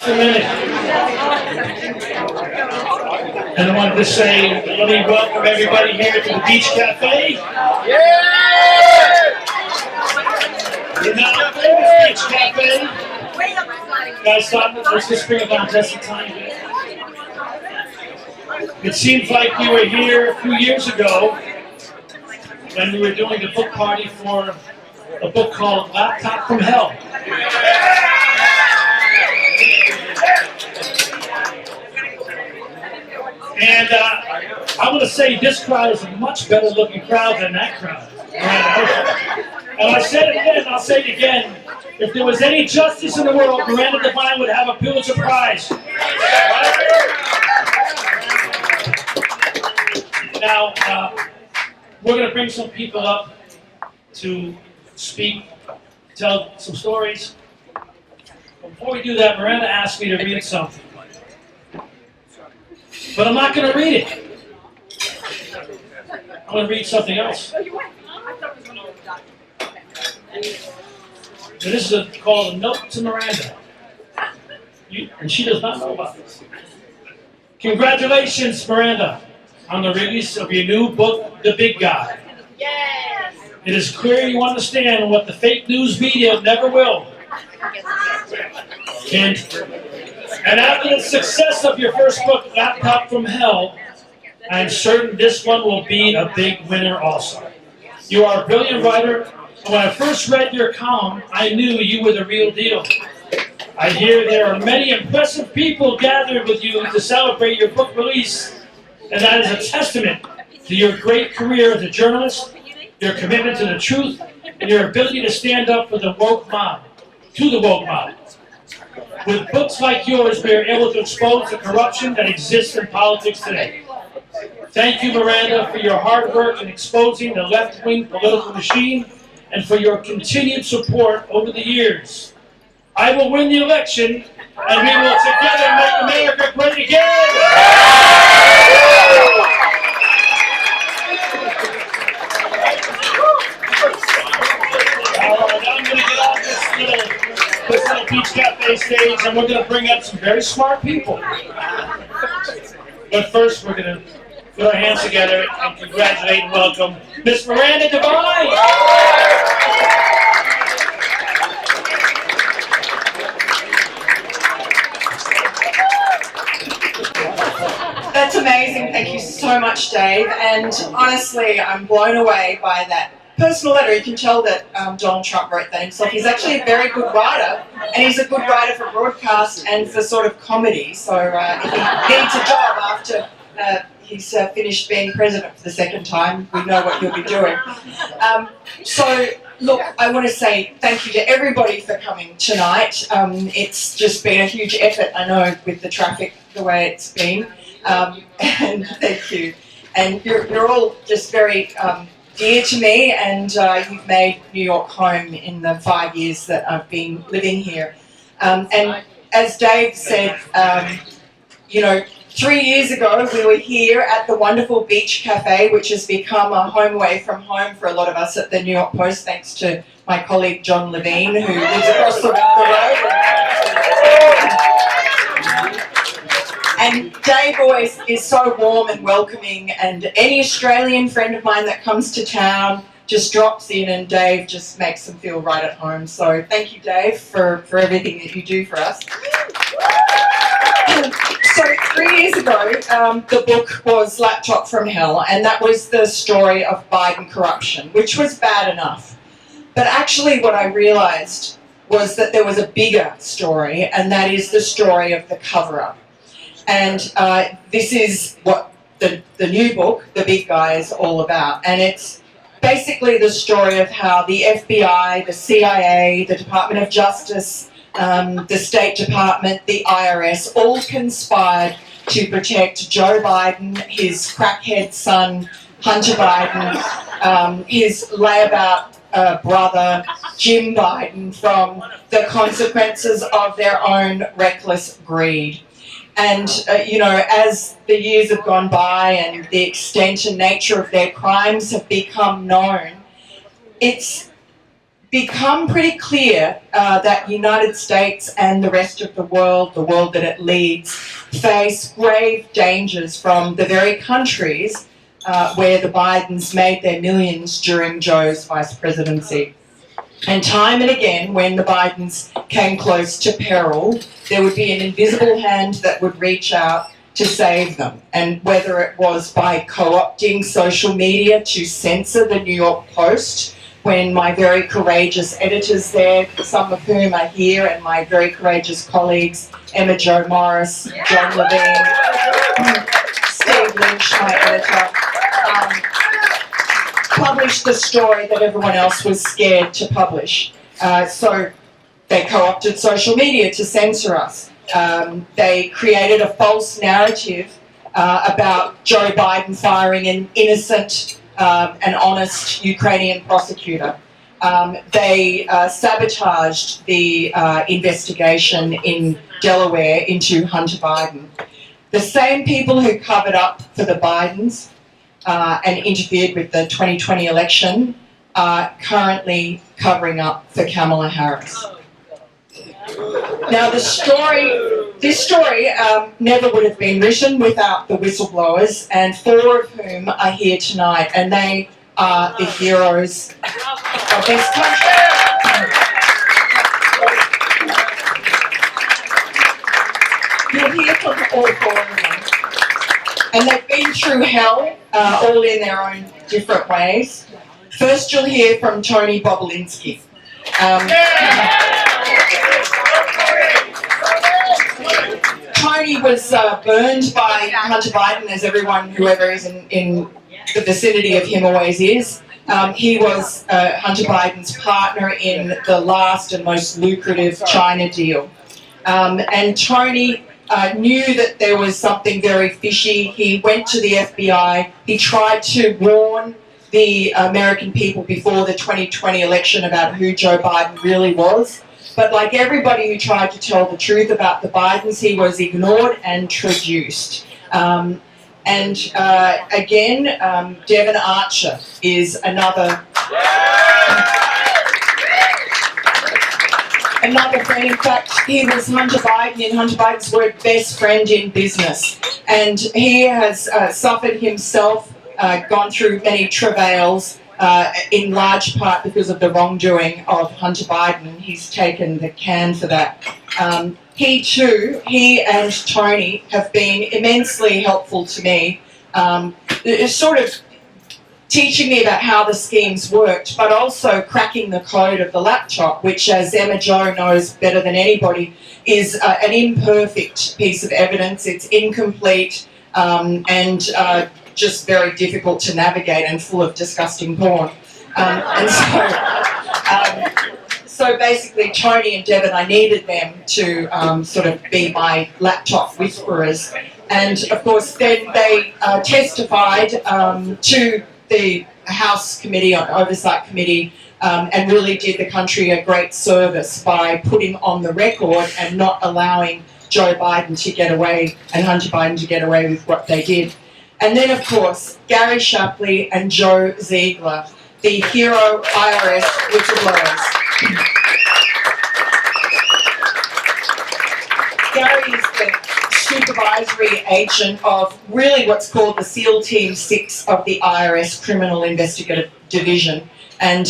A minute. And I wanted to say, let me welcome everybody here to the Beach Cafe. The now famous Beach Cafe. Guys, stop. Let's just bring it down just in time. It seems like we were here a few years ago when we were doing the book party for a book called Laptop from Hell. And I want to say this crowd is a much better looking crowd than that crowd. And I said it again, I'll say it again. If there was any justice in the world, Miranda Devine would have a Pulitzer Prize. Now, we're going to bring some people up to speak, tell some stories. Before we do that, Miranda asked me to read something. But I'm not going to read it. I'm going to read something else. And this is called A Note to Miranda. And she does not know about this. Congratulations, Miranda, on the release of your new book, The Big Guy. Yes. It is clear you understand what the fake news media never will. And after the success of your first book, Laptop from Hell, I'm certain this one will be a big winner also. You are a brilliant writer, and when I first read your column, I knew you were the real deal. I hear there are many impressive people gathered with you to celebrate your book release, and that is a testament to your great career as a journalist, your commitment to the truth, and your ability to stand up for the woke mob, to the woke mob. With books like yours, we are able to expose the corruption that exists in politics today. Thank you, Miranda, for your hard work in exposing the left-wing political machine and for your continued support over the years. I will win the election, and we will together make America great again! All right, I'm going to get off this little Beach Cafe stage, and we're going to bring up some very smart people. But first, we're going to put our hands together and congratulate and welcome Miss Miranda Devine. That's amazing. Thank you so much, Dave. And honestly, I'm blown away by that personal letter. You can tell that Donald Trump wrote that himself. He's actually a very good writer, and he's a good writer for broadcast and for sort of comedy. So if he needs a job after he's finished being president for the second time, we know what he'll be doing. So, look, I want to say thank you to everybody for coming tonight. It's just been a huge effort, I know, with the traffic the way it's been. And thank you. And you're all just very dear to me, and you've made New York home in the 5 years that I've been living here. And as Dave said, 3 years ago we were here at the wonderful Beach Cafe, which has become a home away from home for a lot of us at the New York Post, thanks to my colleague John Levine, who lives across the road. And Dave always is so warm and welcoming, and any Australian friend of mine that comes to town just drops in, and Dave just makes them feel right at home. So thank you, Dave, for everything that you do for us. So 3 years ago, the book was Laptop from Hell, and that was the story of Biden corruption, which was bad enough. But actually what I realised was that there was a bigger story, and that is the story of the cover-up. And this is what the new book, The Big Guy, is all about. And it's basically the story of how the FBI, the CIA, the Department of Justice, the State Department, the IRS, all conspired to protect Joe Biden, his crackhead son, Hunter Biden, his layabout brother, Jim Biden, from the consequences of their own reckless greed. And, as the years have gone by and the extent and nature of their crimes have become known, it's become pretty clear that the United States and the rest of the world that it leads, face grave dangers from the very countries where the Bidens made their millions during Joe's vice presidency. And time and again, when the Bidens came close to peril, there would be an invisible hand that would reach out to save them. And whether it was by co-opting social media to censor the New York Post, when my very courageous editors there, some of whom are here, and my very courageous colleagues, Emma Jo Morris, John Levine, Steve Lynch, my editor, published the story that everyone else was scared to publish. So they co-opted social media to censor us. They created a false narrative about Joe Biden firing an innocent an honest Ukrainian prosecutor. They sabotaged the investigation in Delaware into Hunter Biden. The same people who covered up for the Bidens and interfered with the 2020 election are currently covering up for Kamala Harris. Now, this story never would have been written without the whistleblowers, and 4 of whom are here tonight, and they are the heroes of this country. You'll hear from all 4 of them, and they've been through hell, all in their own different ways. First, you'll hear from Tony Bobulinski. Tony was burned by Hunter Biden, as whoever is in the vicinity of him always is. He was Hunter Biden's partner in the last and most lucrative China deal. And Tony knew that there was something very fishy. He went to the FBI. He tried to warn the American people before the 2020 election about who Joe Biden really was. But like everybody who tried to tell the truth about the Bidens, he was ignored and traduced. Again, Devin Archer is another friend. In fact, he was Hunter Biden, in Hunter Biden's word, best friend in business. And he has suffered himself, gone through many travails, in large part because of the wrongdoing of Hunter Biden, and he's taken the can for that. He and Tony have been immensely helpful to me, sort of teaching me about how the schemes worked, but also cracking the code of the laptop, which, as Emma Jo knows better than anybody, is an imperfect piece of evidence. It's incomplete and just very difficult to navigate and full of disgusting porn. So basically, Tony and Devin, I needed them to sort of be my laptop whisperers. And of course, then they testified to the House Committee on Oversight Committee and really did the country a great service by putting on the record and not allowing Joe Biden to get away and Hunter Biden to get away with what they did. And then, of course, Gary Shapley and Joe Ziegler, the hero IRS whistleblowers. Gary is the supervisory agent of really what's called the SEAL Team 6 of the IRS Criminal Investigative Division, and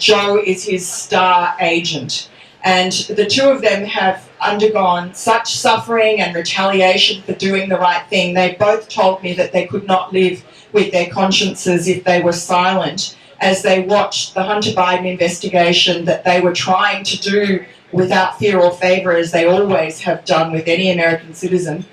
Joe is his star agent. And the 2 of them have undergone such suffering and retaliation for doing the right thing. They both told me that they could not live with their consciences if they were silent as they watched the Hunter Biden investigation that they were trying to do without fear or favour, as they always have done with any American citizen.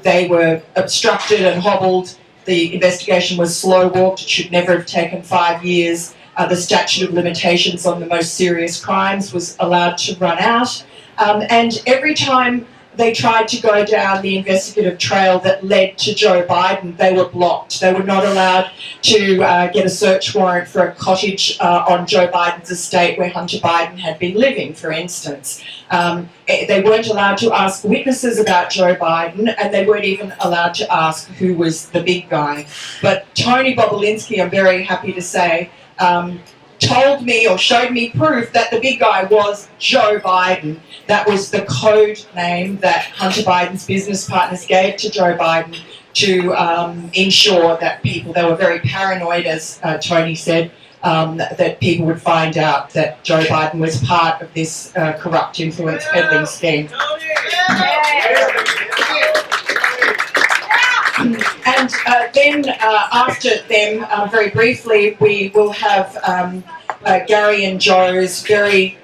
They were obstructed and hobbled. The investigation was slow-walked. It should never have taken 5 years. The statute of limitations on the most serious crimes was allowed to run out. And every time they tried to go down the investigative trail that led to Joe Biden, they were blocked. They were not allowed to get a search warrant for a cottage on Joe Biden's estate where Hunter Biden had been living, for instance. They weren't allowed to ask witnesses about Joe Biden, and they weren't even allowed to ask who was the big guy. But Tony Bobulinski, I'm very happy to say, told me or showed me proof that the big guy was Joe Biden. That was the code name that Hunter Biden's business partners gave to Joe Biden to ensure that they were very paranoid, as Tony said, that people would find out that Joe Biden was part of this corrupt influence peddling scheme. And then after them, very briefly, we will have Gary and Joe's very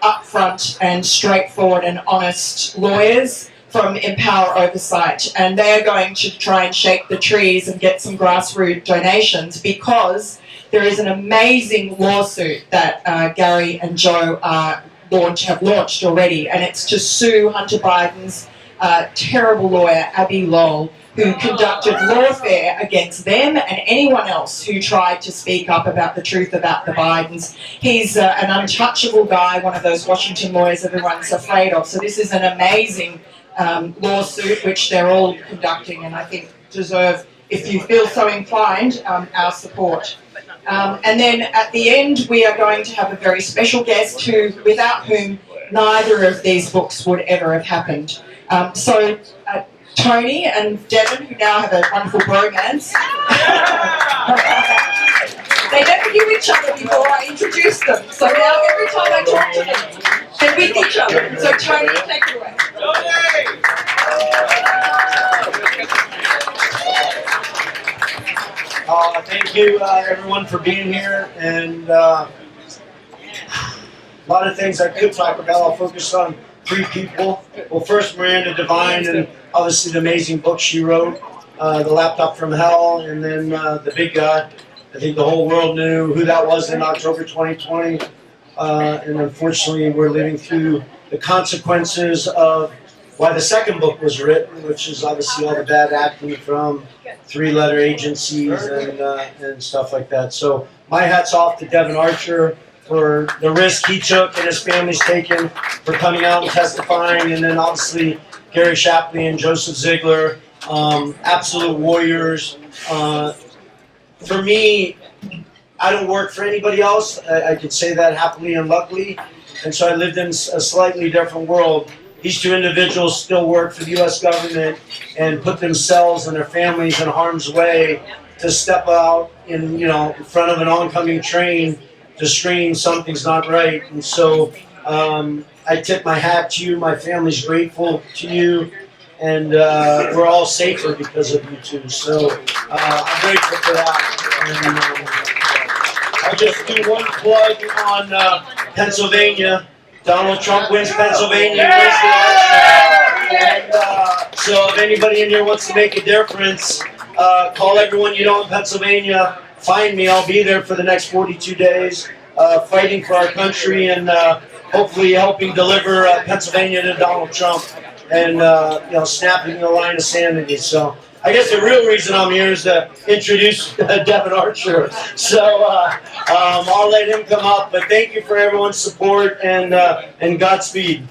upfront and straightforward and honest lawyers from Empower Oversight, and they are going to try and shake the trees and get some grassroots donations, because there is an amazing lawsuit that Gary and Joe have launched already, and it's to sue Hunter Biden's terrible lawyer, Abby Lowell, who conducted lawfare against them and anyone else who tried to speak up about the truth about the Bidens. He's an untouchable guy, one of those Washington lawyers everyone's afraid of. So this is an amazing lawsuit which they're all conducting, and I think deserve, if you feel so inclined, our support. And then at the end, we are going to have a very special guest without whom neither of these books would ever have happened. So Tony and Devin, who now have a wonderful bromance, they never knew each other before I introduced them. So now every time I talk to them, they're with each other. So Tony, take it away. Thank you, everyone, for being here. And a lot of things I could talk about. I'll focus on 3 people. Well, first, Miranda Devine, and obviously the amazing book she wrote, The Laptop from Hell, and then the big guy. I think the whole world knew who that was in October 2020. And unfortunately, we're living through the consequences of why the second book was written, which is obviously all the bad acting from 3-letter agencies and stuff like that. So my hat's off to Devin Archer for the risk he took and his family's taken for coming out and testifying, and then obviously Gary Shapley and Joseph Ziegler, absolute warriors. For me, I don't work for anybody else. I could say that happily and luckily, and so I lived in a slightly different world. These 2 individuals still work for the U.S. government and put themselves and their families in harm's way to step out in front of an oncoming train to scream something's not right. And so I tip my hat to you. My family's grateful to you, and we're all safer because of you 2. So I'm grateful for that. And, I'll just do one plug on Pennsylvania. Donald Trump wins Pennsylvania. Wins the election. And so if anybody in here wants to make a difference, call everyone you know in Pennsylvania. Find me. I'll be there for the next 42 days, fighting for our country and hopefully helping deliver Pennsylvania to Donald Trump and snapping the line of sanity. So I guess the real reason I'm here is to introduce Devin Archer. So I'll let him come up. But thank you for everyone's support and Godspeed.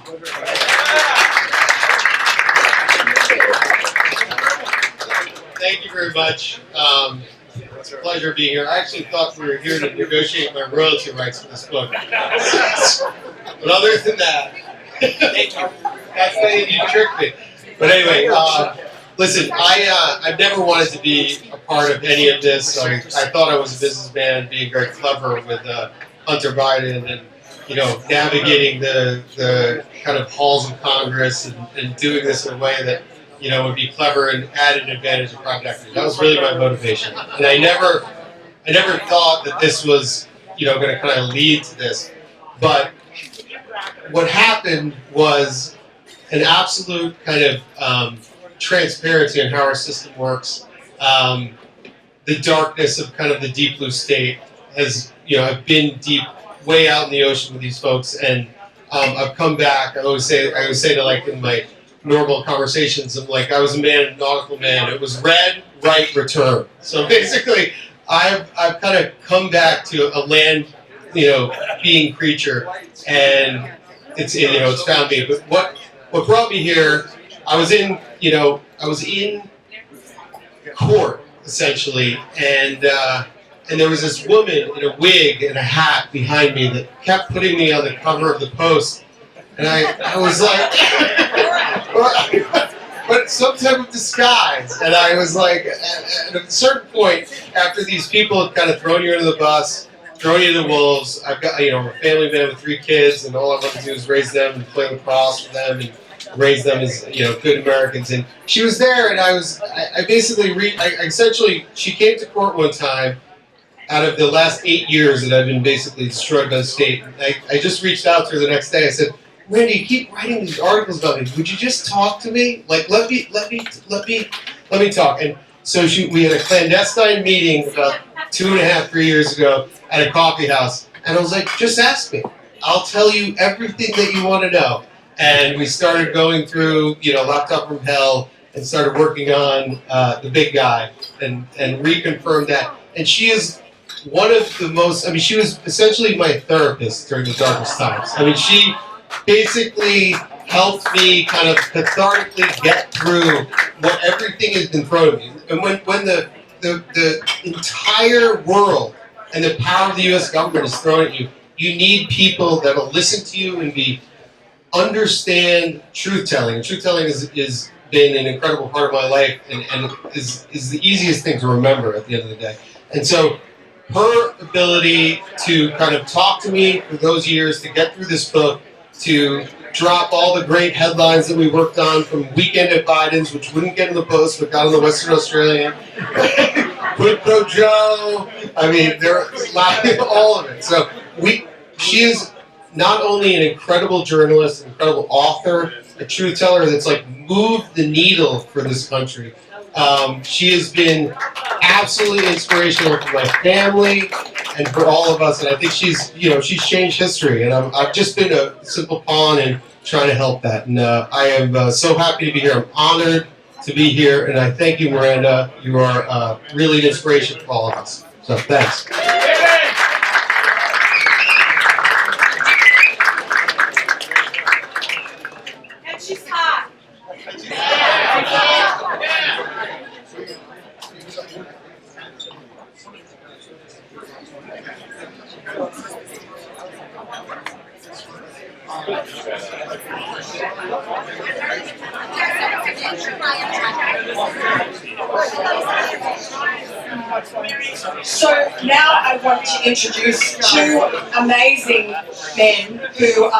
Thank you very much. It's a pleasure being here. I actually thought we were here to negotiate my royalty rights for this book. But other than that, that's the you tricked me. But anyway, listen, I've never wanted to be a part of any of this. I thought I was a businessman, being very clever with Hunter Biden and navigating the kind of halls of Congress and doing this in a way that would be clever and add an advantage of private equity. That was really my motivation, and I never thought that this was going to kind of lead to this. But what happened was an absolute kind of transparency in how our system works. The darkness of kind of the deep blue state has I've been deep, way out in the ocean with these folks, and I've come back. I always say to in my normal conversations of I was a nautical man. It was read, write, return. So basically, I've kind of come back to a land, being creature, and it's found me. But what brought me here? I was in court essentially, and and there was this woman in a wig and a hat behind me that kept putting me on the cover of the Post, and I was like, but some type of disguise, and I was like, at a certain point, after these people have kind of thrown you into the bus, thrown you to the wolves, I've got, I'm a family man with 3 kids, and all I want to do is raise them and play lacrosse for them and raise them as good Americans. And she was there, and I basically essentially, she came to court one time. Out of the last 8 years that I've been basically destroyed by the state, I just reached out to her the next day. I said, "Randy, you keep writing these articles about me. Would you just talk to me? Like, let me talk." And so we had a clandestine meeting about 2.5, 3 years ago at a coffee house, and I was like, "Just ask me. I'll tell you everything that you want to know." And we started going through, Laptop from Hell, and started working on The Big Guy, and reconfirmed that. And she is one of the most, she was essentially my therapist during the darkest times. She basically helped me kind of cathartically get through what everything has been thrown at me. And when the entire world and the power of the U.S. government is thrown at you, you need people that will listen to you and understand truth-telling. And truth-telling is been an incredible part of my life, and is the easiest thing to remember at the end of the day. And so her ability to kind of talk to me for those years, to get through this book, to drop all the great headlines that we worked on, from Weekend at Biden's, which wouldn't get in the Post but got in the Western Australian, Quid Pro Joe, there all of it. So she is not only an incredible journalist, an incredible author, a truth teller that's moved the needle for this country. She has been absolutely inspirational for my family and for all of us, and I think she's changed history, and I've just been a simple pawn in trying to help that, and I am so happy to be here. I'm honored to be here, and I thank you, Miranda. You are really an inspiration for all of us, so thanks. And she's hot. So now I want to introduce 2 amazing men who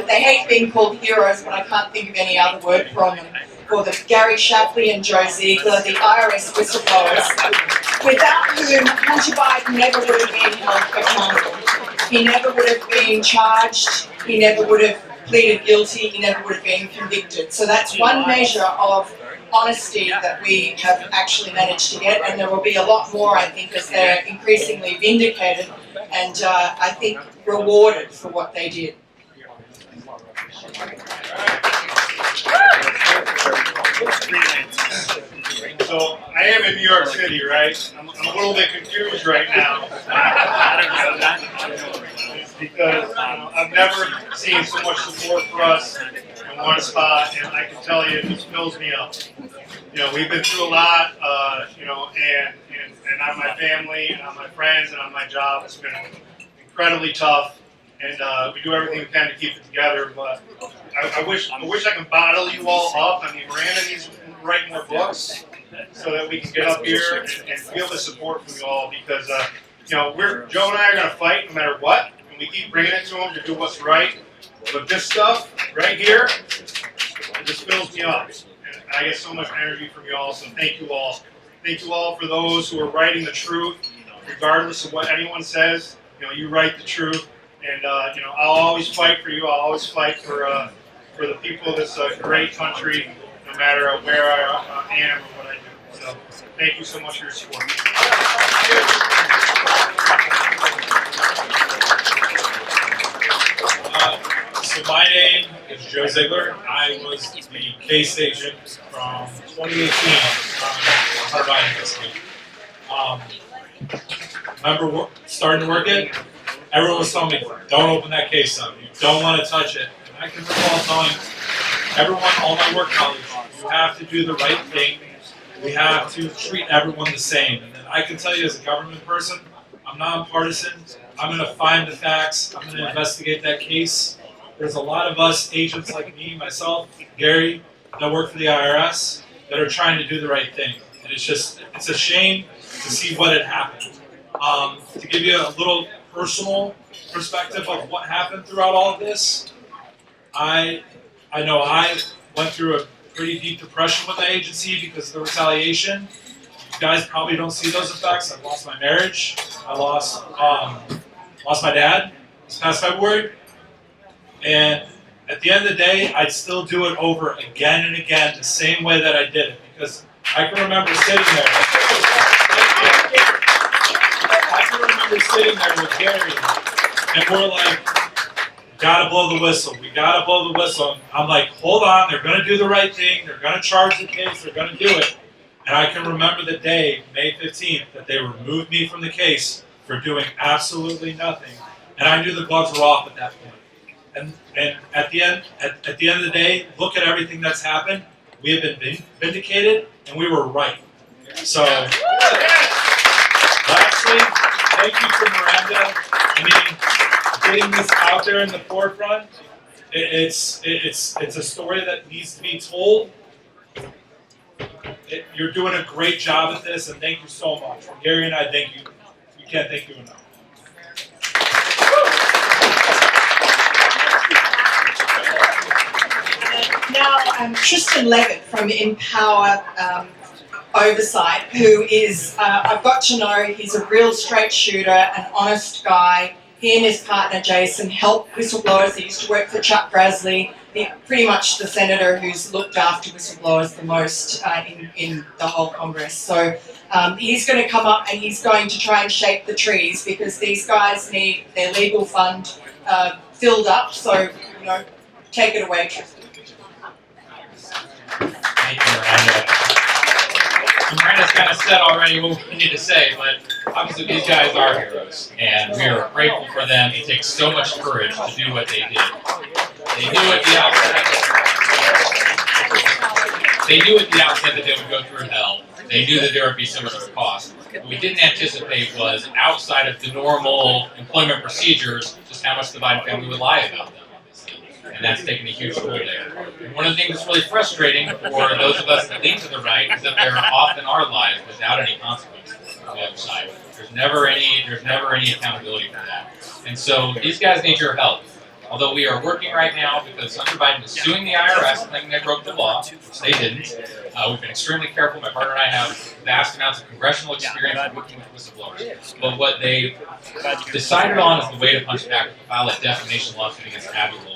they hate being called heroes, but I can't think of any other word for them. Gary Shapley and Joe Ziegler, the IRS whistleblowers, without whom Hunter Biden never would have been held accountable. He never would have been charged, he never would have pleaded guilty, he never would have been convicted. So that's one measure of honesty that we have actually managed to get, and there will be a lot more, I think, as they're increasingly vindicated and I think rewarded for what they did. So I am in New York City, right? I'm a little bit confused right now. Because I've never seen so much support for us in one spot, and I can tell you it just fills me up. We've been through a lot, and on my family, and on my friends, and on my job, it's been incredibly tough, and we do everything we can to keep it together, but I wish I could bottle you all up. Miranda needs to write more books so that we can get up here and feel the support from you all, because Joe and I are going to fight no matter what, and we keep bringing it to them to do what's right. But this stuff right here, it just fills me up, and I get so much energy from you all. So thank you all. Thank you all for those who are writing the truth, regardless of what anyone says. You write the truth, and I'll always fight for you. I'll always fight for the people of this great country, no matter where I am or what I do. So thank you so much for your support. So my name is Joe Ziegler. I was the case agent from 2018 on Hunter Biden investigation. Remember starting to work it? Everyone was telling me, don't open that case up. You don't want to touch it. And I can recall telling everyone, all my work colleagues, you have to do the right thing. We have to treat everyone the same. And I can tell you as a government person, I'm nonpartisan. I'm going to find the facts. I'm going to investigate that case. There's a lot of us agents like me, myself, Gary, that work for the IRS that are trying to do the right thing. And it's a shame to see what had happened. To give you a little personal perspective of what happened throughout all of this, I know I went through a pretty deep depression with the agency because of the retaliation. You guys probably don't see those effects. I lost my marriage. I lost my dad this past February. And at the end of the day, I'd still do it over again and again the same way that I did it, because I can remember sitting there. I can remember sitting there with Gary, and we're like, gotta blow the whistle. We gotta blow the whistle. I'm like, hold on, they're gonna do the right thing. They're gonna charge the case. They're gonna do it. And I can remember the day, May 15th, that they removed me from the case for doing absolutely nothing. And I knew the gloves were off at that point. And at the end of the day, look at everything that's happened. We have been vindicated, and we were right. So, lastly, thank you to Miranda. I mean, getting this out there in the forefront. It's a story that needs to be told. You're doing a great job at this, and thank you so much. From Gary and I, thank you. We can't thank you enough. Now, Tristan Levitt from Empower Oversight, who is, I've got to know, he's a real straight shooter, an honest guy. He and his partner Jason help whistleblowers. He used to work for Chuck Grassley, pretty much the senator who's looked after whistleblowers the most in the whole Congress. So he's going to come up and he's going to try and shake the trees, because these guys need their legal fund filled up. So, you know, take it away, Tristan. Thank you, Miranda. Miranda's kind of said already what we need to say, but obviously these guys are heroes, and we are grateful for them. It takes so much courage to do what they did. They knew at the outset that they would go through hell. They knew that there would be so much of a cost. What we didn't anticipate was, outside of the normal employment procedures, just how much the Biden family would lie about them. And that's taken a huge toll there. And one of the things that's really frustrating for those of us that lean to the right is that there often are lies without any consequences on the other side. There's never any accountability for that. And so these guys need your help. Although we are working right now because Hunter Biden is suing the IRS, claiming they broke the law, which they didn't. We've been extremely careful. My partner and I have vast amounts of congressional experience working with whistleblowers. But what they decided on is the way to punch back, to file a defamation lawsuit against Abby Lowell.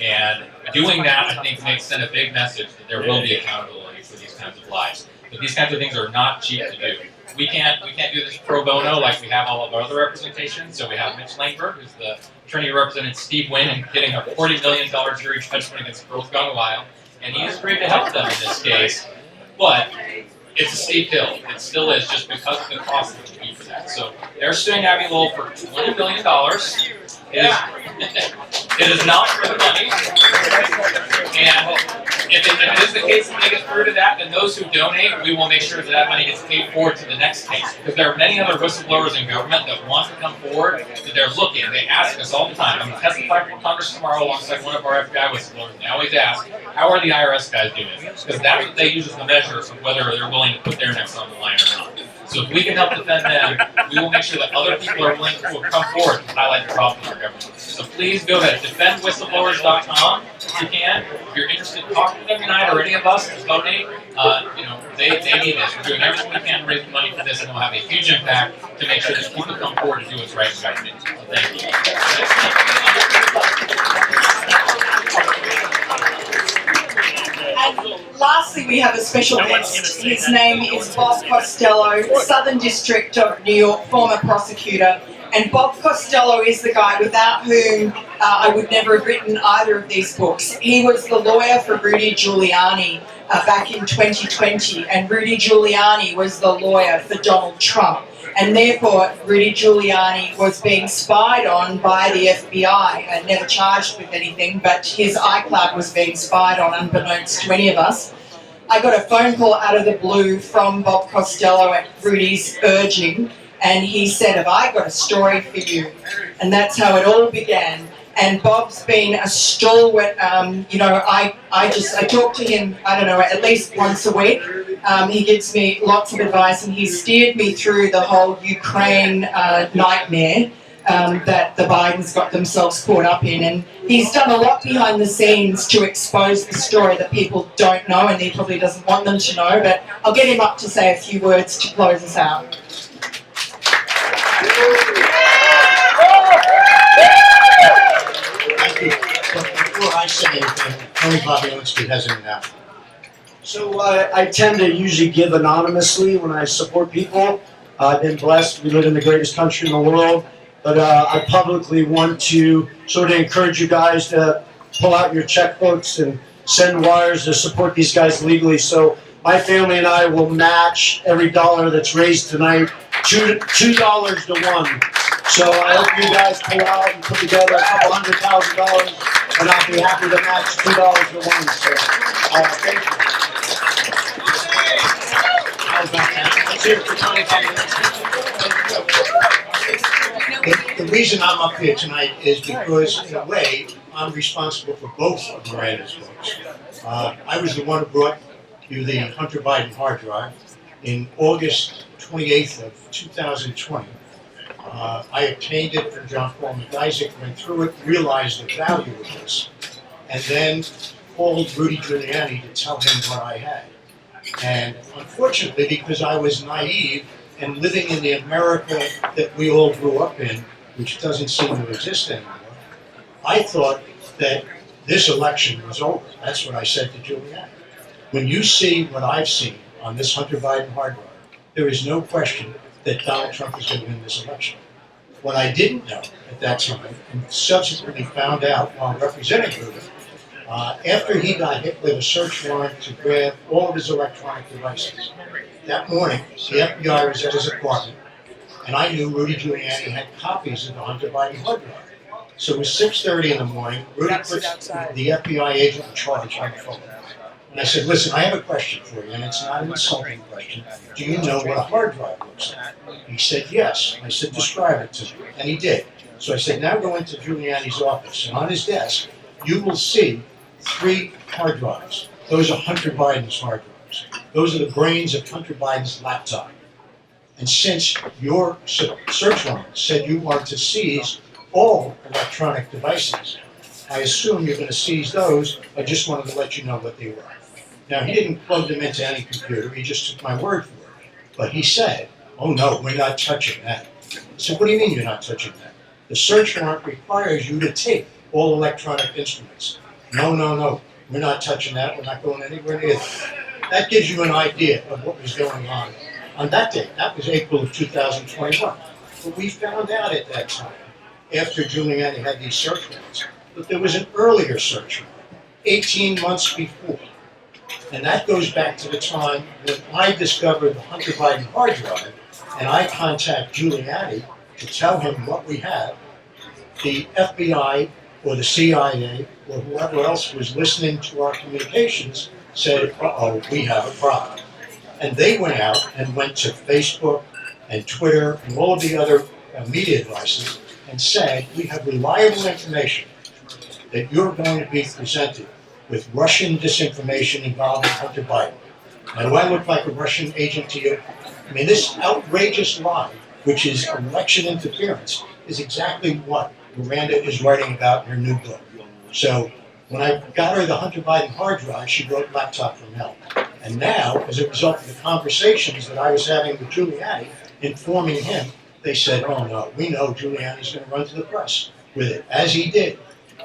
And doing that, I think, makes send a big message that there will be accountability for these kinds of lies. But these kinds of things are not cheap to do. We can't do this pro bono like we have all of our other representation. So we have Mitch Langford, who's the attorney who represented Steve Wynn in getting a $40 million jury judgment against Girls Gone Wild. And he has agreed to help them in this case. But it's a steep hill. It still is, just because of the cost that would be for that. So they're suing Abby Lowell for $20 million. It is not for the money. And if it is the case that they get through to that, then those who donate, we will make sure that that money gets paid forward to the next case. Because there are many other whistleblowers in government that want to come forward, that they're looking. They ask us all the time. I'm going to testify for Congress tomorrow alongside one of our FBI whistleblowers. They always ask, how are the IRS guys doing? Because that's what they use as the measure of whether they're willing to put their necks on the line or not. So if we can help defend them, we will make sure that other people are willing to come forward and highlight the problem in our government. So please go to defendwhistleblowers.com if you can. If you're interested in talking to them tonight, or any of us that donate, they need this. We're doing everything we can to raise money for this, and it will have a huge impact to make sure that people come forward and do what's right in government. So thank you. And lastly, we have a special guest. His name is Bob Costello, Southern District of New York, former prosecutor. And Bob Costello is the guy without whom I would never have written either of these books. He was the lawyer for Rudy Giuliani back in 2020, and Rudy Giuliani was the lawyer for Donald Trump. And therefore, Rudy Giuliani was being spied on by the FBI and never charged with anything, but his iCloud was being spied on unbeknownst to any of us. I got a phone call out of the blue from Bob Costello at Rudy's urging, and he said, "Have I got a story for you?" And that's how it all began. And Bob's been a stalwart. I talk to him, I don't know, at least once a week. He gives me lots of advice, and he steered me through the whole Ukraine nightmare that the Bidens got themselves caught up in. And he's done a lot behind the scenes to expose the story that people don't know, and he probably doesn't want them to know. But I'll get him up to say a few words to close us out. Thank you. But before I say anything, Tony Bobbiansky has an announcement. So I tend to usually give anonymously when I support people. I've been blessed. We live in the greatest country in the world. But I publicly want to sort of encourage you guys to pull out your checkbooks and send wires to support these guys legally. So my family and I will match every dollar that's raised tonight, $2 to 1. So I hope you guys pull out and put together a couple $100,000, and I'll be happy to match $2 to 1. So thank you. Let's hear it for Tony Bobbiansky. The reason I'm up here tonight is because, in a way, I'm responsible for both of Miranda's books. I was the one who brought you the Hunter Biden hard drive in August 28th of 2020. I obtained it from John Paul McIsaac, went through it, realized the value of this, and then called Rudy Giuliani to tell him what I had. And unfortunately, because I was naive and living in the America that we all grew up in, which doesn't seem to exist anymore, I thought that this election was over. That's what I said to Giuliani. When you see what I've seen on this Hunter Biden hard drive, there is no question that Donald Trump is going to win this election. What I didn't know at that time, and subsequently found out while representing Rudy, after he got hit with a search warrant to grab all of his electronic devices, that morning, the FBI was at his apartment, and I knew Rudy Giuliani had copies of the Hunter Biden hard drive. So it was 6:30 in the morning. Rudy puts the FBI agent in charge on the phone. And I said, "Listen, I have a question for you, and it's not an insulting question. Do you know what a hard drive looks like?" He said, "Yes." I said, "Describe it to me." And he did. So I said, "Now go into Giuliani's office, and on his desk, you will see 3 hard drives. Those are Hunter Biden's hard drives. Those are the brains of Hunter Biden's laptop. And since your search warrant said you are to seize all electronic devices, I assume you're going to seize those. I just wanted to let you know what they were." Now, he didn't plug them into any computer. He just took my word for it. But he said, "Oh, no, we're not touching that." I said, "What do you mean you're not touching that? The search warrant requires you to take all electronic instruments." No, we're not touching that. We're not going anywhere near that. That gives you an idea of what was going on that day. That was April of 2021. But we found out at that time, after Giuliani had these search warrants, that there was an earlier search warrant, 18 months before. And that goes back to the time when I discovered the Hunter Biden hard drive, and I contact Giuliani to tell him what we have. The FBI or the CIA or whoever else was listening to our communications said, "Uh-oh, we have a problem." And they went out and went to Facebook and Twitter and all of the other media devices and said, "We have reliable information that you're going to be presented with Russian disinformation involving Hunter Biden." Now, do I look like a Russian agent to you? I mean, this outrageous lie, which is election interference, is exactly what Miranda is writing about in her new book. So when I got her the Hunter Biden hard drive, she wrote "Laptop from Hell." And now, as a result of the conversations that I was having with Giuliani, informing him, they said, "Oh no, we know Giuliani's going to run to the press with it," as he did.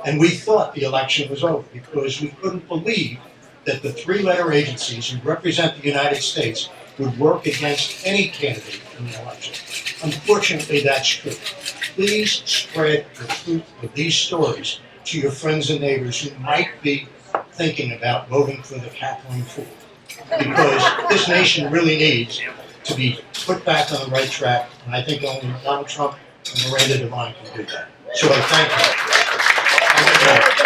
And we thought the election was over because we couldn't believe that the 3-letter agencies who represent the United States would work against any candidate in the election. Unfortunately, that's true. Please spread the truth of these stories to your friends and neighbors who might be thinking about voting for the cackling fool. Because this nation really needs to be put back on the right track, and I think only Donald Trump and Miranda Devine can do that. So I thank you.